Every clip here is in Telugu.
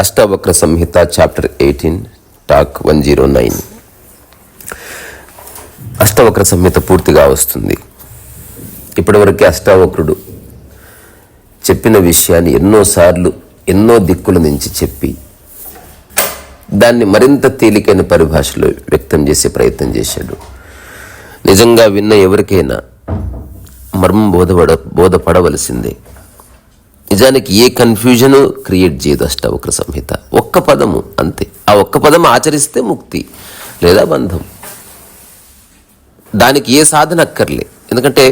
అష్టావక్ర సంహిత చాప్టర్ 18 టాక్ 109. అష్టావక్ర సంహిత పూర్తిగా వస్తుంది. ఇప్పటివరకు అష్టావక్రుడు చెప్పిన విషయాన్ని ఎన్నోసార్లు ఎన్నో దిక్కుల నుంచి చెప్పి దాన్ని మరింత తేలికైన పరిభాషలో వ్యక్తం చేసే ప్రయత్నం చేశాడు. నిజంగా విన్న ఎవరికైనా మర్మం బోధపడవలసిందే. నిజానికి ఏ కన్ఫ్యూజన్ క్రియేట్ చేయదు అష్టావక్ర సంహిత. ఒక్క పదము అంతే. ఆ ఒక్క పదం ఆచరిస్తే ముక్తి లేదా బంధం. దానికి ఏ సాధన అక్కర్లే. ఎందుకంటే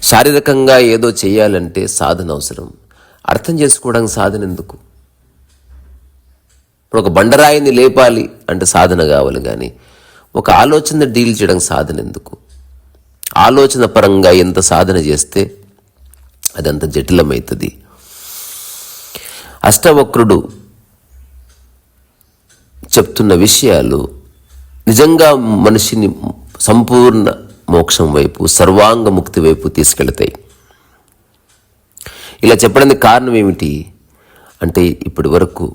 శారీరకంగా ఏదో చేయాలంటే సాధన అవసరం. అర్థం చేసుకోవడానికి సాధన ఎందుకు? ఇప్పుడు ఒక బండరాయిని లేపాలి అంటే సాధన కావాలి, కానీ ఒక ఆలోచన డీల్ చేయడానికి సాధన ఎందుకు? ఆలోచన పరంగా ఎంత సాధన చేస్తే అదంత జటిలమవుతుంది. అష్టవక్రుడు చెప్తున్న విషయాలు నిజంగా మనిషిని సంపూర్ణ మోక్షం వైపు, సర్వాంగ ముక్తి వైపు తీసుకెళ్తాయి. ఇలా చెప్పడానికి కారణం ఏమిటి అంటే, ఇప్పటి వరకు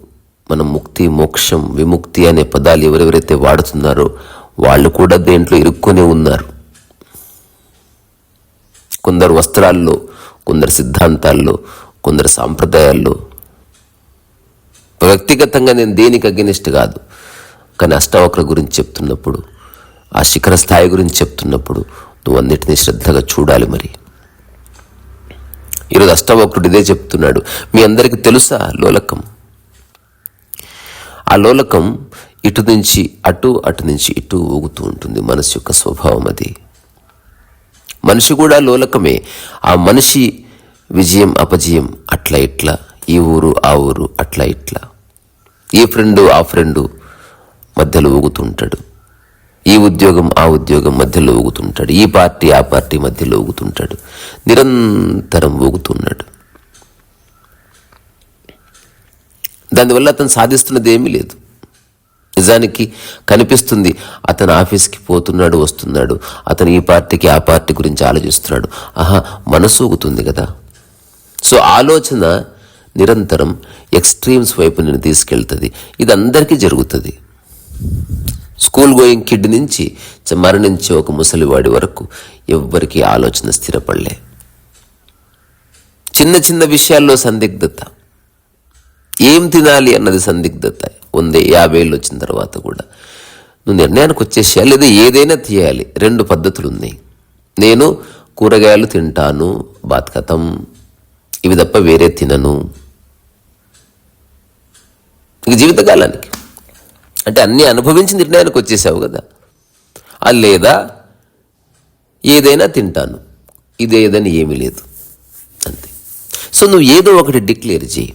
మనం ముక్తి, మోక్షం, విముక్తి అనే పదాలు ఎవరెవరైతే వాడుతున్నారో వాళ్ళు కూడా దేంట్లో ఇరుక్కొని ఉన్నారు. కొందరు వస్త్రాల్లో, కొందరు సిద్ధాంతాల్లో, కొందరు సాంప్రదాయాల్లో. వ్యక్తిగతంగా నేను దేనికి అగెనిస్ట్ కాదు, కానీ అష్టావక్ర గురించి చెప్తున్నప్పుడు, ఆ శిఖర స్థాయి గురించి చెప్తున్నప్పుడు నువ్వు అన్నిటినీ శ్రద్ధగా చూడాలి. మరి ఈరోజు అష్టావక్రుడు ఇదే చెప్తున్నాడు. మీ అందరికీ తెలుసా లోలకం? ఆ లోలకం ఇటు నుంచి అటు, అటు నుంచి ఇటు ఊగుతూ ఉంటుంది. మనసు యొక్క స్వభావం అది. మనిషి కూడా లోలకమే. ఆ మనిషి విజయం, అపజయం అట్లా ఇట్లా, ఈ ఊరు ఆ ఊరు అట్లా ఇట్లా, ఈ ఫ్రెండు ఆ ఫ్రెండు మధ్యలో ఊగుతుంటాడు, ఈ ఉద్యోగం ఆ ఉద్యోగం మధ్యలో ఊగుతుంటాడు, ఈ పార్టీ ఆ పార్టీ మధ్యలో ఊగుతుంటాడు, నిరంతరం ఊగుతున్నాడు. దానివల్ల అతను సాధిస్తున్నది ఏమీ లేదు. నిజానికి కనిపిస్తుంది అతను ఆఫీస్కి పోతున్నాడు, వస్తున్నాడు, అతను ఈ పార్టీకి ఆ పార్టీ గురించి ఆలోచిస్తున్నాడు. మనసు ఊగుతుంది కదా. సో ఆలోచన నిరంతరం ఎక్స్ట్రీమ్స్ వైపు నేను తీసుకెళ్తుంది. ఇది అందరికీ జరుగుతుంది. స్కూల్ గోయింగ్ కిడ్ నుంచి మరణించే ఒక ముసలివాడి వరకు ఎవ్వరికీ ఆలోచన స్థిరపడలే. చిన్న చిన్న విషయాల్లో సందిగ్ధత, ఏం తినాలి అన్నది సందిగ్ధత. 50 ఏళ్ళు వచ్చిన తర్వాత కూడా నువ్వు నిర్ణయానికి వచ్చేసేయాలి, లేదా ఏదైనా తీయాలి. 2 పద్ధతులు ఉన్నాయి. నేను కూరగాయలు తింటాను, బాత్కతం, ఇవి తప్ప వేరే తినను. ఇక జీవితకాలానికి అంటే అన్నీ అనుభవించి నిర్ణయానికి వచ్చేసావు కదా. లేదా ఏదైనా తింటాను, ఇదేదని ఏమీ లేదు, అంతే. సో నువ్వు ఏదో ఒకటి డిక్లేర్ చేయి.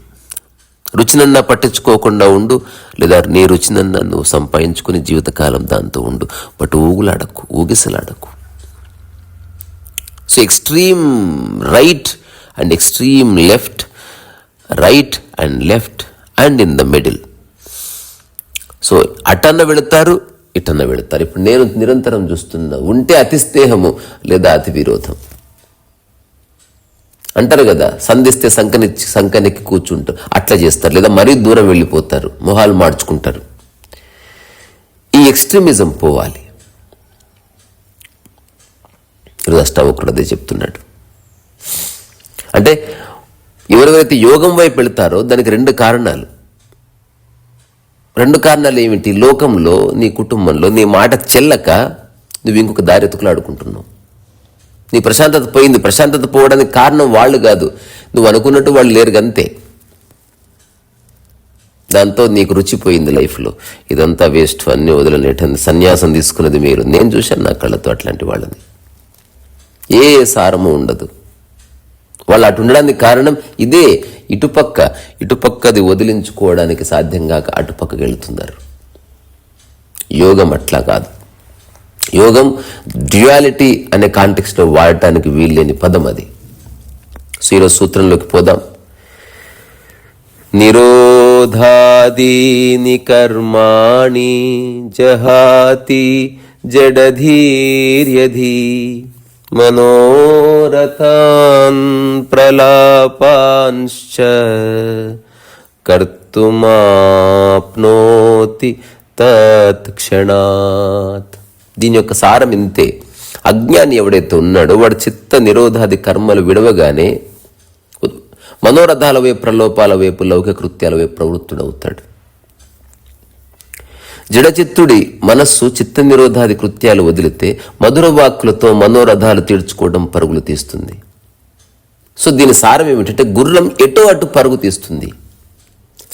రుచినన్నా పట్టించుకోకుండా ఉండు, లేదా నీ రుచినన్నా నువ్వు సంపాదించుకుని జీవితకాలం దాంతో ఉండు. బట్ ఊగులాడకు, ఊగిసలాడకు. So extreme right and extreme left, right and left and in the middle. So అటన్న వెళతారు, ఇటన్న వెళతారు. ఇప్పుడు నేను నిరంతరం చూస్తున్నా, ఉంటే అతి స్నేహము లేదా అతి విరోధం అంటారు కదా. సంధిస్తే సంకనికి కూర్చుంటారు, అట్లా చేస్తారు. లేదా మరీ దూరం వెళ్ళిపోతారు, మొహాలు మార్చుకుంటారు. ఈ ఎక్స్ట్రీమిజం పోవాలి. ఈరోజు అష్టావక్రుడు అదే చెప్తున్నాడు. అంటే ఎవరైతే యోగం వైపు వెళ్తారో దానికి 2 కారణాలు. 2 కారణాలు ఏమిటి? లోకంలో, నీ కుటుంబంలో నీ మాట చెల్లక నువ్వు ఇంకొక దారి ఎత్తుకులాడుకుంటున్నావు. నీ ప్రశాంతత పోయింది. ప్రశాంతత పోవడానికి కారణం వాళ్ళు కాదు, నువ్వు అనుకున్నట్టు వాళ్ళు లేరు అంతే. దాంతో నీకు రుచిపోయింది లైఫ్లో. ఇదంతా వేస్ట్, అన్నీ వదలనేటంది, సన్యాసం తీసుకున్నది మీరు. నేను చూశాను నా కళ్ళతో అట్లాంటి వాళ్ళని. ఏ సారము ఉండదు. వాళ్ళు అటు ఉండడానికి కారణం ఇదే. ఇటుపక్కది వదిలించుకోవడానికి సాధ్యం కాక అటుపక్కకి వెళుతున్నారు. యోగం అట్లా కాదు. యోగం డ్యుయాలిటీ అనే కాంటెక్స్ట్లో వాడటానికి వీల్లేని పదం అది. సో ఈరోజు సూత్రంలోకి పోదాం. నిరోధాదీని కర్మాణి జహాతి జడధీర్యధి మనోరథాన్ ప్రలాపాంశ్చ కర్త కర్తుమాప్నోతి తత్క్షణాత్. దీని యొక్క సారం ఇంతే. అజ్ఞాని ఎవడైతే ఉన్నాడో వాడు చిత్త నిరోధాది కర్మలు విడవగానే మనోరథాల వైపు, ప్రలోపాల వైపు, లౌకిక కృత్యాల వైపు ప్రవృత్తుడవుతాడు. జడచిత్తుడి మనస్సు చిత్త నిరోధాది కృత్యాలు వదిలితే మధుర వాక్కులతో మనోరథాలు తీర్చుకోవడం పరుగులు తీస్తుంది. సో దీని సారం ఏమిటంటే గుర్రం ఎటో అటు పరుగు తీస్తుంది.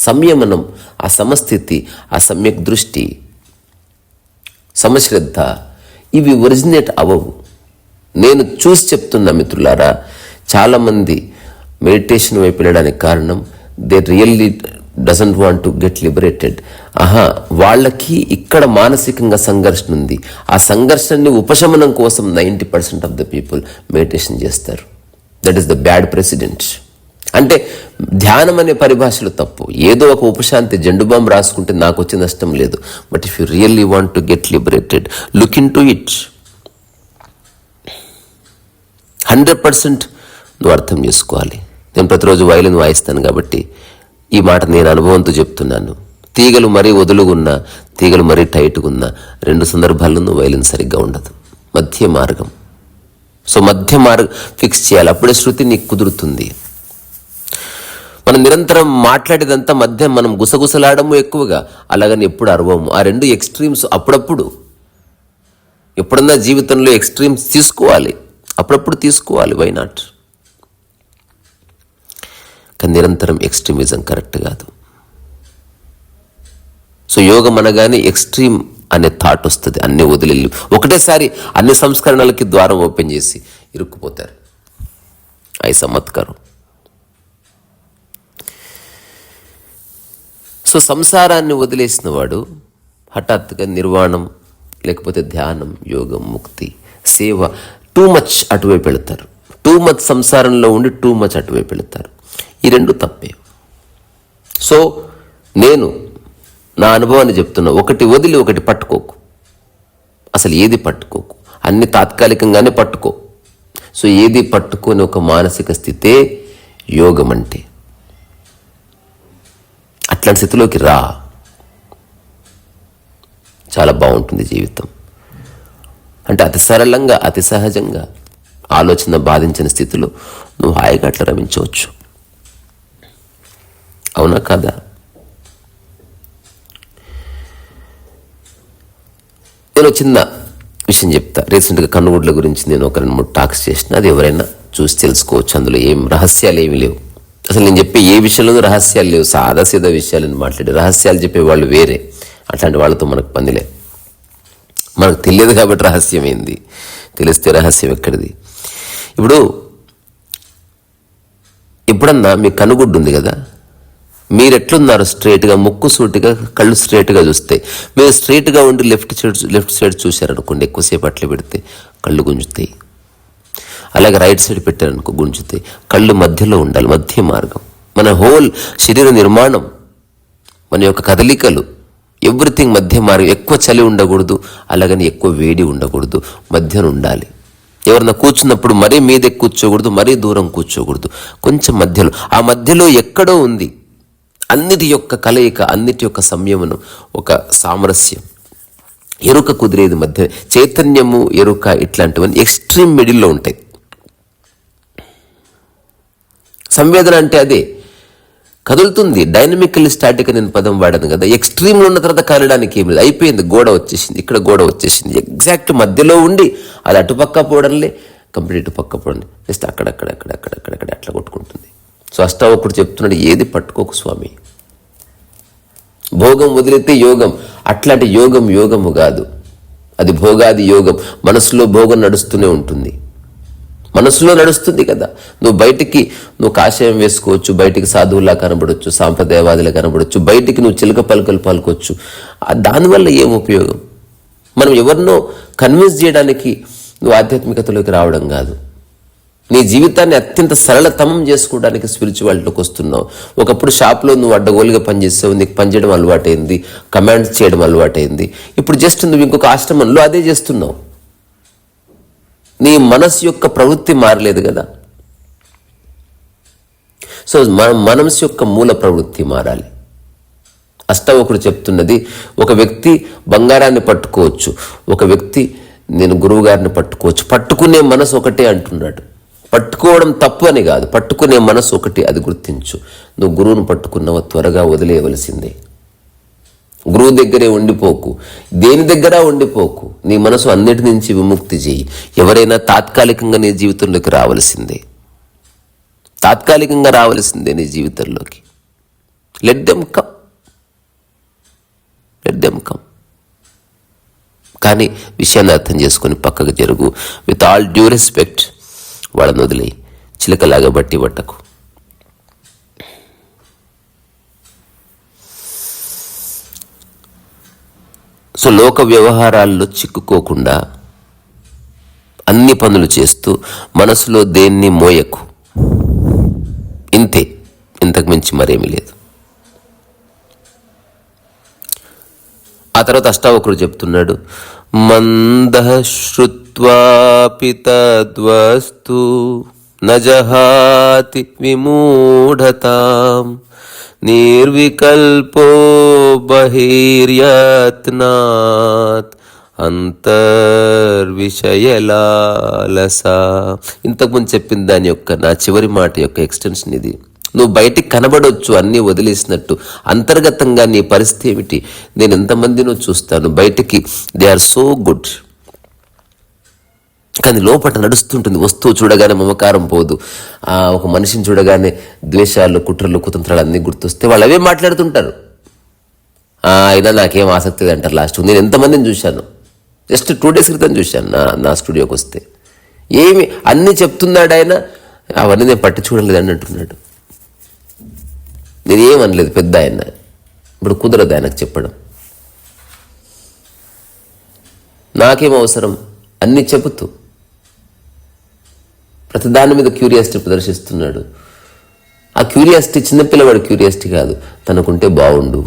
సంయమనం, ఆ సమస్థితి, ఆ సమ్యక్ దృష్టి, సమశ్రద్ధ ఇవి ఒరిజినేట్ అవ్వవు. నేను చూసి చెప్తున్నా మిత్రులారా, చాలామంది మెడిటేషన్ వైపు వెళ్ళడానికి కారణం they really doesn't want to get liberated. వాళ్ళకి ఇక్కడ మానసికంగా సంఘర్షణ ఉంది. ఆ సంఘర్షణని ఉపశమనం కోసం 90% ఆఫ్ ద పీపుల్ మెడిటేషన్ చేస్తారు. That is the bad president. అంటే ధ్యానం అనే పరిభాషలో తప్పు. ఏదో ఒక ఉపశాంతి జెండు బాంబు రాసుకుంటే నాకు వచ్చే నష్టం లేదు. But if you really want to get liberated, look in to it. 100% నువ్వు అర్థం చేసుకోవాలి. నేను ప్రతిరోజు వయలిన్ వాయిస్తాను కాబట్టి ఈ మాట నేను అనుభవంతో చెప్తున్నాను. తీగలు మరీ వదులుగున్నా, తీగలు మరీ టైట్గా ఉన్నా, 2 సందర్భాల్లోనూ వయలిన్ సరిగ్గా ఉండదు. మధ్య మార్గం. సో మధ్య మార్గం ఫిక్స్ చేయాలి. అప్పుడే శృతి నీకు కుదురుతుంది. మనం నిరంతరం మాట్లాడేదంతా మధ్య మనం గుసగుసలాడము ఎక్కువగా, అలాగని ఎప్పుడు అరవము. ఆ 2 ఎక్స్ట్రీమ్స్ అప్పుడప్పుడు, ఎప్పుడన్నా జీవితంలో ఎక్స్ట్రీమ్స్ తీసుకోవాలి, అప్పుడప్పుడు తీసుకోవాలి. Why not? కానీ నిరంతరం ఎక్స్ట్రీమిజం కరెక్ట్ కాదు. సో యోగం అనగానే ఎక్స్ట్రీమ్ అనే థాట్ వస్తుంది. అన్ని వదిలి ఒకటేసారి అన్ని సంస్కరణలకి ద్వారం ఓపెన్ చేసి ఇరుక్కుపోతారు. ఐసా మత్ కరో. సో సంసారాన్ని వదిలేసిన వాడు హఠాత్తుగా నిర్వాణం, లేకపోతే ధ్యానం, యోగం, ముక్తి, సేవ, టూ మచ్ అటువైపు వెళుతారు. టూ మచ్ సంసారంలో ఉండి టూ మచ్ అటువైపు వెళుతారు. ఈ 2 తప్పే. సో నేను నా అనుభవాన్ని చెప్తున్నా. ఒకటి వదిలి ఒకటి పట్టుకోకు. అసలు ఏది పట్టుకోకు. అన్ని తాత్కాలికంగానే పట్టుకో. సో ఏది పట్టుకొని ఒక మానసిక స్థితే యోగం అంటే. అట్లాంటి స్థితిలోకి రా. చాలా బాగుంటుంది జీవితం. అంటే అతి సరళంగా, అతి సహజంగా, ఆలోచన బాధించిన స్థితిలో నువ్వు హాయిగా అట్లా రమించవచ్చు. అవునా కదా? నేను చిన్న విషయం చెప్తా. రీసెంట్గా కన్నుగుడ్ల గురించి నేను ఒక 2-3 టాక్స్ చేసిన. అది ఎవరైనా చూసి తెలుసుకోవచ్చు. అందులో ఏం రహస్యాలు ఏమి లేవు. అసలు నేను చెప్పే ఏ విషయంలోనూ రహస్యాలు లేవు. సాదాసీదా విషయాలను మాట్లాడి రహస్యాలు చెప్పేవాళ్ళు వేరే. అట్లాంటి వాళ్ళతో మనకు పనిలే. మనకు తెలియదు కాబట్టి రహస్యం ఏంది? తెలిస్తే రహస్యం ఎక్కడిది? ఇప్పుడు ఎప్పుడన్నా మీ కనుగుడ్డు ఉంది కదా, మీరు ఎట్లున్నారు? స్ట్రైట్గా, ముక్కు సూటిగా, కళ్ళు స్ట్రైట్గా చూస్తే. మీరు స్ట్రైట్గా ఉండి లెఫ్ట్ సైడ్ చూశారనుకోండి, ఎక్కువసేపు అట్లా పెడితే కళ్ళు గుంజుతాయి. అలాగే రైట్ సైడ్ పెట్టారనుకో గుంజుతాయి. కళ్ళు మధ్యలో ఉండాలి, మధ్య మార్గం. మన హోల్ శరీర నిర్మాణం, మన యొక్క కదలికలు, ఎవ్రీథింగ్ మధ్య మార్గం. ఎక్కువ చలి ఉండకూడదు, అలాగని ఎక్కువ వేడి ఉండకూడదు, మధ్యన ఉండాలి. ఎవరన్నా కూర్చున్నప్పుడు మరీ మీదే కూర్చోకూడదు, మరీ దూరం కూర్చోకూడదు, కొంచెం మధ్యలో. ఆ మధ్యలో ఎక్కడో ఉంది అన్నిటి యొక్క కలయిక, అన్నిటి యొక్క సంయమనం, ఒక సామరస్యం, ఎరుక కుదిరేది మధ్య. చైతన్యము, ఎరుక ఇట్లాంటివన్నీ ఎక్స్ట్రీమ్ మిడిల్లో ఉంటాయి. సంవేదన అంటే అదే, కదులుతుంది. డైనమికల్లీ స్టాటిక్ నేను పదం వాడాను కదా. ఎక్స్ట్రీమ్లో ఉన్న తర్వాత కదలడానికి ఏమి లేదు. అయిపోయింది, గోడ వచ్చేసింది, ఇక్కడ గోడ వచ్చేసింది. ఎగ్జాక్ట్ మధ్యలో ఉండి అది అటుపక్క పోవడంలే, కంప్లీట్ ఇటు పక్క పోవడం, జస్ట్ అక్కడక్కడ అట్లా కొట్టుకుంటుంది. సో అష్టావకుడు చెప్తున్నాడు, ఏది పట్టుకోకు స్వామి. భోగం వదిలితే యోగం. అట్లాంటి యోగం యోగము కాదు, అది భోగాది యోగం. మనసులో భోగం నడుస్తూనే ఉంటుంది. మనసులో నడుస్తుంది కదా. నువ్వు బయటికి నువ్వు కాషాయం వేసుకోవచ్చు, బయటికి సాధువులా కనబడవచ్చు, సాంప్రదాయవాదులా కనబడవచ్చు, బయటికి నువ్వు చిలక పలుకలు పలుకోవచ్చు. దానివల్ల ఏం ఉపయోగం? మనం ఎవరినో కన్విన్స్ చేయడానికి నువ్వు ఆధ్యాత్మికతలోకి రావడం కాదు. నీ జీవితాన్ని అత్యంత సరళతమం చేసుకోవడానికి స్పిరిచువాలిటీలోకి వస్తున్నావు. ఒకప్పుడు షాప్లో నువ్వు అడ్డగోలుగా పనిచేసావు, నీకు పనిచేయడం అలవాటైంది, కమాండ్స్ చేయడం అలవాటైంది. ఇప్పుడు జస్ట్ నువ్వు ఇంకొక ఆశ్రమంలో అదే చేస్తున్నావు. నీ మనసు యొక్క ప్రవృత్తి మారలేదు కదా. సో మన మనసు యొక్క మూల ప్రవృత్తి మారాలి. అష్టావకుడు చెప్తున్నది, ఒక వ్యక్తి బంగారాన్ని పట్టుకోవచ్చు, ఒక వ్యక్తి నేను గురువు గారిని పట్టుకోవచ్చు. పట్టుకునే మనసు ఒకటే అంటున్నాడు. పట్టుకోవడం తప్పు అని కాదు, పట్టుకునే మనసు ఒకటి, అది గుర్తించు. నువ్వు గురువును పట్టుకున్నావు, త్వరగా వదిలేయవలసిందే. గురువు దగ్గరే ఉండిపోకు, దేని దగ్గర ఉండిపోకు. నీ మనసు అన్నిటి నుంచి విముక్తి చేయి. ఎవరైనా తాత్కాలికంగా నీ జీవితంలోకి రావలసిందే, తాత్కాలికంగా రావలసిందే నీ జీవితంలోకి. Let them come, let them come. కానీ విషయాన్ని అర్థం చేసుకొని పక్కకు జరుగు. విత్ ఆల్ డ్యూ రెస్పెక్ట్, వాళ్ళని వదిలేయి. చిలకలాగా బట్టి పట్టకు. సో లోక వ్యవహారాల్లో చిక్కుకోకుండా అన్ని పనులు చేస్తూ మనసులో దేన్ని మోయకు. ఇంతే, ఇంతకు మించి మరేమీ లేదు. ఆ తర్వాత అష్టావకుడు చెప్తున్నాడు, మందః శ్రుత్వాపి తద్వస్తు నజహాతి విమూఢతాం నిర్వికల్పో బహిర్యత్నాత్ అంతర్విషయలాలసా. ఇంతకుముందు చెప్పిన దాని యొక్క నా చివరి మాట యొక్క ఎక్స్టెన్షన్ ఇది. నువ్వు బయటికి కనబడవచ్చు అన్నీ వదిలేసినట్టు, అంతర్గతంగా నీ పరిస్థితి ఏమిటి? నేను ఎంతమందినో చూస్తాను, బయటికి దే ఆర్ సో గుడ్, కానీ లోపల నడుస్తుంటుంది. వస్తువు చూడగానే మమకారం పోదు, ఒక మనిషిని చూడగానే ద్వేషాలు, కుట్రలు, కుతంత్రాలు అన్నీ గుర్తొస్తే వాళ్ళు అవే మాట్లాడుతుంటారు. అయినా నాకేం ఆసక్తి అంటారు లాస్ట్. నేను ఎంతమందిని చూశాను, జస్ట్ 2 days క్రితం చూశాను నా స్టూడియోకి వస్తే. ఏమి అన్నీ చెప్తున్నాడు ఆయన, అవన్నీ నేను పట్టి చూడలేదు అని అంటున్నాడు. నేనేమనలేదు, పెద్ద ఆయన, ఇప్పుడు కుదరదు ఆయనకు చెప్పడం. నాకేం అవసరం అన్నీ చెబుతూ ప్రతి దాని మీద క్యూరియాసిటీ ప్రదర్శిస్తున్నాడు. ఆ క్యూరియాసిటీ చిన్నపిల్లవాడు క్యూరియాసిటీ కాదు, తనకుంటే బాగుండు.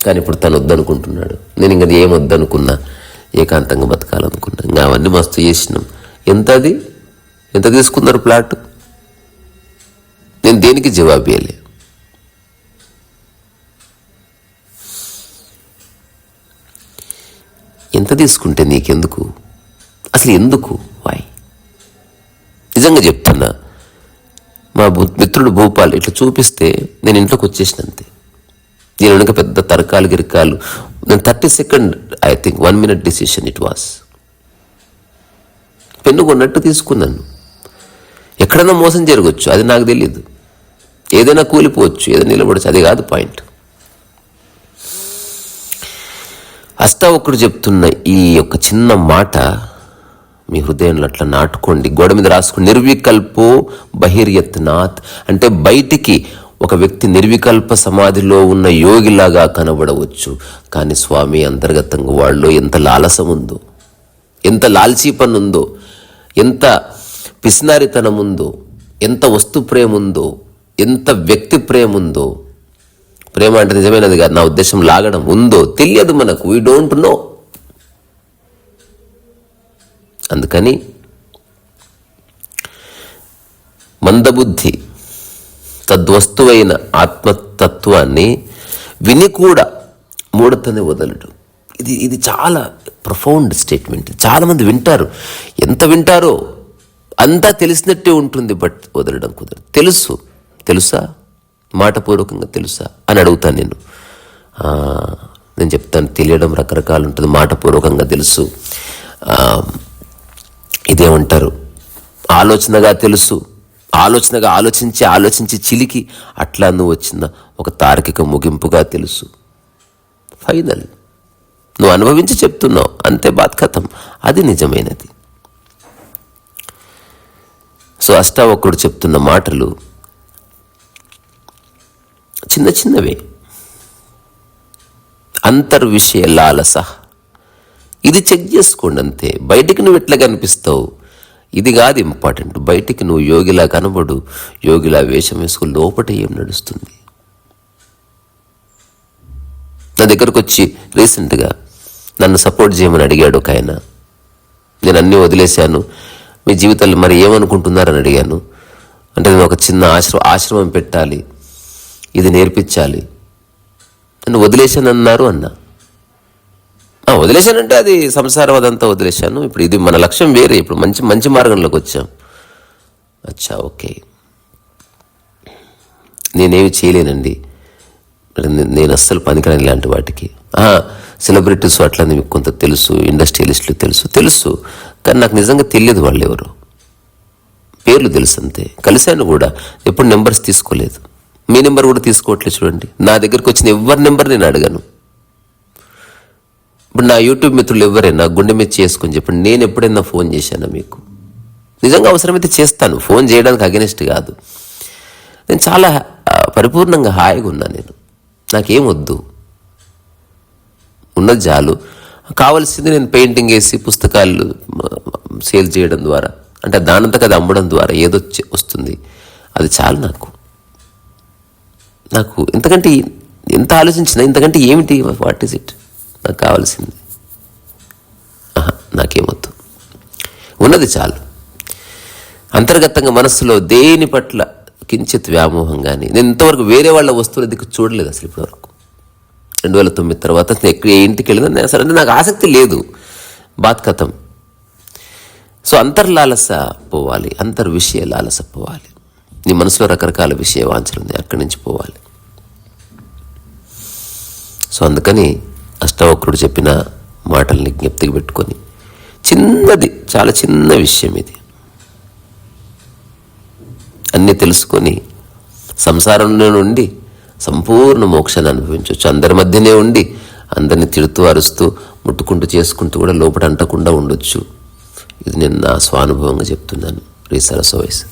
కానీ ఇప్పుడు తను వద్దనుకుంటున్నాడు. నేను ఇంకా ఏం వద్దనుకున్నా, ఏకాంతంగా బతకాలనుకున్నా. ఇంకా అవన్నీ మస్తు చేసినాం. ఎంత తీసుకున్నారు ప్లాట్? నేను దేనికి జవాబు ఇవ్వలే. ఎంత తీసుకుంటే నీకెందుకు? అసలు ఎందుకు? వై? నిజంగా చెప్తున్నా, మా మిత్రుడు భూపాల్ ఇట్లా చూపిస్తే నేను ఇంట్లోకి వచ్చేసినంతే. నేను వెనుక పెద్ద తర్కాలు గిరికాలు, నేను 30 seconds I think 1 minute decision it was. Pen కొన్నట్టు తీసుకున్నాను. ఎక్కడైనా మోసం జరగవచ్చు, అది నాకు తెలియదు. ఏదైనా కూలిపోవచ్చు, ఏదైనా నిలబడచ్చు, అది కాదు పాయింట్. అష్టావకుడు చెప్తున్న ఈ యొక్క చిన్న మాట మీ హృదయంలో అట్లా నాటుకోండి, గోడ మీద రాసుకోండి. నిర్వికల్పో బహిర్యత్నాత్ అంటే బయటికి ఒక వ్యక్తి నిర్వికల్ప సమాధిలో ఉన్న యోగిలాగా కనబడవచ్చు, కానీ స్వామి అంతర్గతంగా వాళ్ళలో ఎంత లాలసం ఉందో, ఎంత లాల్చీ పని ఉందో, ఎంత పిసినారితనం ఉందో, ఎంత వస్తు ప్రేమ ఉందో, ఎంత వ్యక్తి ప్రేమ ఉందో. ప్రేమ అంటే నిజమైనది కాదు, నా ఉద్దేశం లాగడం ఉందో తెలియదు మనకు. We don't know. అందుకని మందబుద్ధి తద్వస్తువైన ఆత్మతత్వాన్ని విని కూడా మూఢతనే వదలడు. ఇది చాలా ప్రొఫౌండ్ స్టేట్మెంట్. చాలామంది వింటారు, ఎంత వింటారో అంతా తెలిసినట్టే ఉంటుంది, బట్ వదలడం కుదరదు. తెలుసా, మాటపూర్వకంగా తెలుసా అని అడుగుతాను నేను చెప్తాను, తెలియడం రకరకాలు ఉంటుంది. మాటపూర్వకంగా తెలుసు, ఇదేమంటారు ఆలోచనగా తెలుసు, ఆలోచనగా ఆలోచించి చిలికి అట్లా నువ్వు వచ్చిన ఒక తార్కిక ముగింపుగా తెలుసు. ఫైనల్ నువ్వు అనుభవించి చెప్తున్నావు, అంతే, బాత్ ఖతం. అది నిజమైనది. సో అష్టావకుడు చెప్తున్న మాటలు చిన్న చిన్నవే. అంతర్విషయ లాలస, ఇది చెక్ చేసుకోండి అంతే. బయటికి నువ్వు ఎట్లా కనిపిస్తావు ఇది కాదు ఇంపార్టెంట్. బయటికి నువ్వు యోగిలా కనబడు, యోగిలా వేషం వేసుకుని లోపట ఏం నడుస్తుంది. నా దగ్గరకు వచ్చి రీసెంట్గా నన్ను సపోర్ట్ చేయమని అడిగాడు ఒక ఆయన. నేను అన్నీ వదిలేశాను, మీ జీవితాలు మరి ఏమనుకుంటున్నారని అడిగాను. అంటే నేను ఒక చిన్న ఆశ్రమం పెట్టాలి, ఇది నేర్పించాలి. నన్ను వదిలేశానన్నారు అన్నా. వదిలేశానంటే అది సంసారం అదంతా వదిలేశాను. ఇప్పుడు ఇది మన లక్ష్యం వేరే. ఇప్పుడు మంచి మంచి మార్గంలోకి వచ్చాం. అచ్చా, ఓకే, నేనేమి చేయలేనండి, నేను అస్సలు పనికిరాని ఇలాంటి వాటికి. సెలబ్రిటీస్ అట్లా మీకు కొంత తెలుసు, ఇండస్ట్రియలిస్టులు తెలుసు, కానీ నాకు నిజంగా తెలియదు వాళ్ళు ఎవరు. పేర్లు తెలుసు అంతే. కలిశాను కూడా, ఎప్పుడు నెంబర్స్ తీసుకోలేదు. మీ నెంబర్ కూడా తీసుకోవట్లేదు చూడండి. నా దగ్గరికి వచ్చిన ఎవరి నెంబర్ నేను అడగాను. ఇప్పుడు నా యూట్యూబ్ మిత్రులు ఎవరైనా గుండె మీద చేసుకొని చెప్పండి, నేను ఎప్పుడైనా ఫోన్ చేశానా మీకు? నిజంగా అవసరమైతే చేస్తాను, ఫోన్ చేయడానికి అగెనిస్ట్ కాదు. నేను చాలా పరిపూర్ణంగా హాయిగా ఉన్నా. నాకేం వద్దు, ఉన్నది చాలు. కావాల్సింది నేను పెయింటింగ్ వేసి పుస్తకాలు సేల్ చేయడం ద్వారా, అంటే దానంతకు అది అమ్మడం ద్వారా ఏదో వస్తుంది, అది చాలు నాకు ఇంతకంటే ఎంత ఆలోచించినా ఇంతకంటే ఏమిటి, వాట్ ఈజ్ ఇట్? నాకు కావాల్సింది నాకేమొద్దు, ఉన్నది చాలు. అంతర్గతంగా మనస్సులో దేని పట్ల కించిత్ వ్యామోహం కానీ, నేను ఇంతవరకు వేరే వాళ్ళ వస్తువుల దిక్కు చూడలేదు అసలు ఇప్పటివరకు. 2009 తర్వాత ఏ ఇంటికి వెళ్ళినా అసలు అంటే నాకు ఆసక్తి లేదు. బాత్ కథం. సో అంతర్లాలస పోవాలి, అంతర్విషయ లాలస పోవాలి. నీ మనసులో రకరకాల విషయ వాంఛలు ఉన్నాయి, అక్కడి నుంచి పోవాలి. సో అందుకని అష్టావక్రుడు చెప్పిన మాటల్ని జ్ఞప్తికి పెట్టుకొని, చిన్నది, చాలా చిన్న విషయం ఇది, అన్నీ తెలుసుకొని సంసారంలో నుండి సంపూర్ణ మోక్షాన్ని అనుభవించవచ్చు. అందరి మధ్యనే ఉండి అందరిని తిడుతూ అరుస్తూ ముట్టుకుంటూ చేసుకుంటూ కూడా లోపల అంటకుండా ఉండొచ్చు. ఇది నేను నా స్వానుభవంగా చెప్తున్నాను. రీసరస వయసు.